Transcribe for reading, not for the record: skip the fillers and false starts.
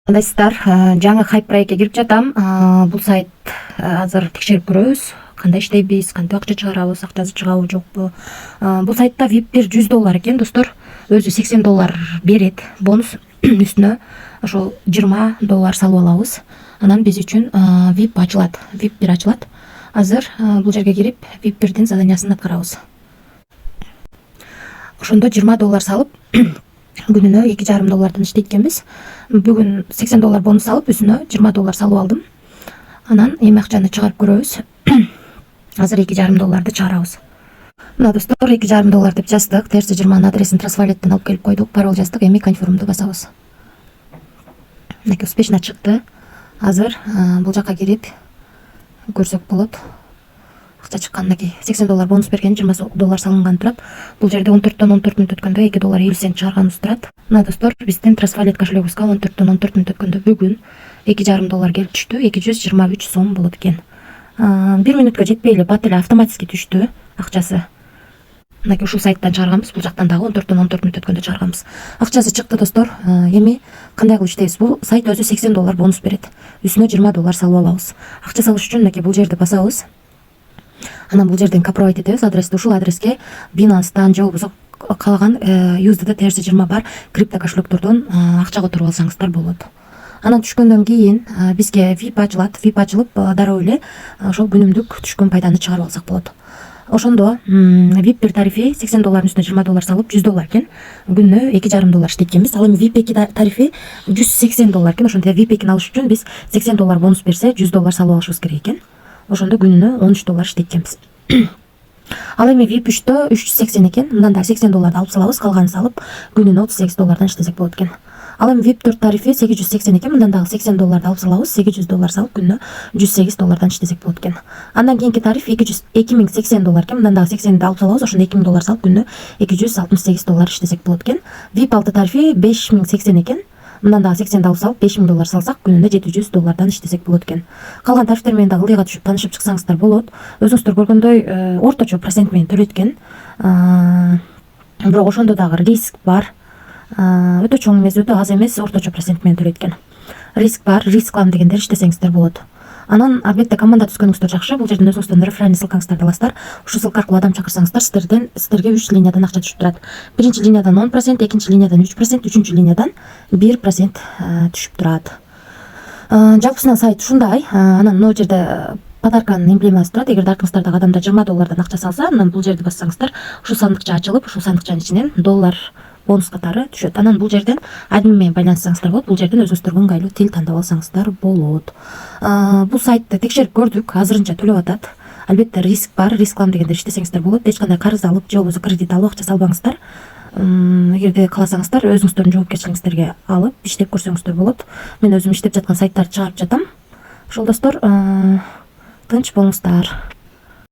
Кандайсыздар, жаңы хайп проектке кирип жатам. Бул сайт азыр текшерип көрөбүз. Кандай иштейбиз, кантип акча чыгарабыз, акчасы чыгабы жокпу. Бул сайтта VIP-бир $100 экен, достор. Өзү $80 берет бонус үстүнө. Ошол $20 салып алабыз. Анан биз үчүн VIP ачылат, VIP-бир ачылат. Азыр бул жерге кирип VIP-бирдин заданиясын аткарабыз. Ошондо $20 салып күнүнө $2,5 иштейт экенбиз. Бүгүн $80 бонус алып, үстүнө $20 салып алдым. Анан эми акчаны чыгарып көрөбүз. Азыр $2,5 чыгарабыз. Мына достор, $2,5 деп жаздык. Терси 20 адресин Трансвалеттен алып келип койдук. Пароль жаздык. Эми конфирмду басабыз. Мынакей успешно чыкты. Азыр бул жака кирип көрсөк болот. Акча чыккан, мынакей $80 бонус берген, $20 салынган турат. Бул жерде 14 мүнөт өткөндө $2.50 чыгарганыбыз турат. Мына достор, биздин Трансвалет кошелегибизге 14 мүнөт өткөндө бүгүн $2,5 келип түштү. 223 сом болот экен. 1 мүнөткө жетпей эле бат эле автоматически түштү акчасы. Мынакей ушул сайттан чыгарганбыз, бул жактан дагы 14 мүнөт өткөндө чыгарганбыз. Акчасы чыкты достор. Эми кандай кылып иштейбиз? Бул сайт өзү $80 бонус берет. Үстүнө $20 салып алабыз. Акча салыш үчүн мынакей бул жерди басабыз. Анан бул жерден копровать этебиз адрести. Ушул адреске Binance'дан же болбосо каалаган USDT терси 20 бар крипто кошелектордон акча которуп алсаңыздар болот. Анан түшкөндөн кийин бизге VIP ачылат. VIP ачылып, дароо эле ошол күнүмдүк түшкөн пайданы чыгарып алсак болот. Ошондо VIP бир тарифи $80 үстүнө $20 салып $100 экен. Күнүнө $2,5 иштейт экенбиз. Ал эми VIP 2 тарифи $180 экен. Ошондо VIP 2-ни алыш үчүн биз $80 бонус берсе $100 салып алышыбыз керек экен. Ошондо күнүнө $13 иштейт экенбиз. Ал эми VIP 3тө $380 экен. Мындан да $80 алып салабыз, калганын салып күнүнө $38 иштесек болот экен. Ал эми VIP 4 тарифи $880 экен. Мындан дагы $80 алып салабыз, $800 салып күнүнө $108 иштесек болот экен. Андан кийинки тариф $2080 экен. Мындан дагы 80 алып салабыз, ошондо $2000 салып күнүнө $268 иштесек болот экен. VIP 6 тарифи $5080 экен. Мындан дагы 80 алып салып $5000 салсак күнүнө $700 иштесек болот экен. Калган тарифтер менен дагы ылдыйга түшүп таанышып чыксаңыздар болот. Өзүңүздөр көргөндөй орточо процент менен төлөйт. Бирок ошондо дагы риск бар. Өтө чоң эмес, өтө аз эмес, орточо процент менен төлөйт. Риск бар, риск алам дегендер иштесеңиздер болот. Анан албетте команда түзгөнүңүздөр жакшы. Бул жерден өзүңүздөрдүн реферальный ссылкаңыздарды аласыздар. Ушул ссылка аркылуу адам чакырсаңыздар, сиздерге 3 линиядан акча түшүп турат. Биринчи линиядан 10%, экинчи линиядан 3%, үчүнчү линиядан 1% түшүп турат. Жалпысынан сайт ушундай. Анан могу жерде подарканын эмблемасы турат. Эгерде артыңыздарда адамдар $20 акча салса, анан бул жерди бассаңыздар, ушул сандыкча ачылып, ушул сандыкчанын ичинен доллар бонус катары түшөт. Анан бул жерден админ менен байланышсаңыздар болот. Бул жерден өзүңүздөргө ыңгайлуу тил тандап алсаңыздар болот. Бул сайтты текшерип көрдүк, азырынча төлөп атат. Албетте риск бар, риск алам дегендер иштесеңиздер болот. Эч кандай карыз алып же болбосо кредит алып акча салбаңыздар. Эгерде кааласаңыздар, өзүңүздөрдүн жоопкерчилигиңиздерге алып иштеп көрсөңүздөр болот. Мен өзүм иштеп жаткан сайттарды чыгарып жатам. Ошол достор, тынч болуңуздар.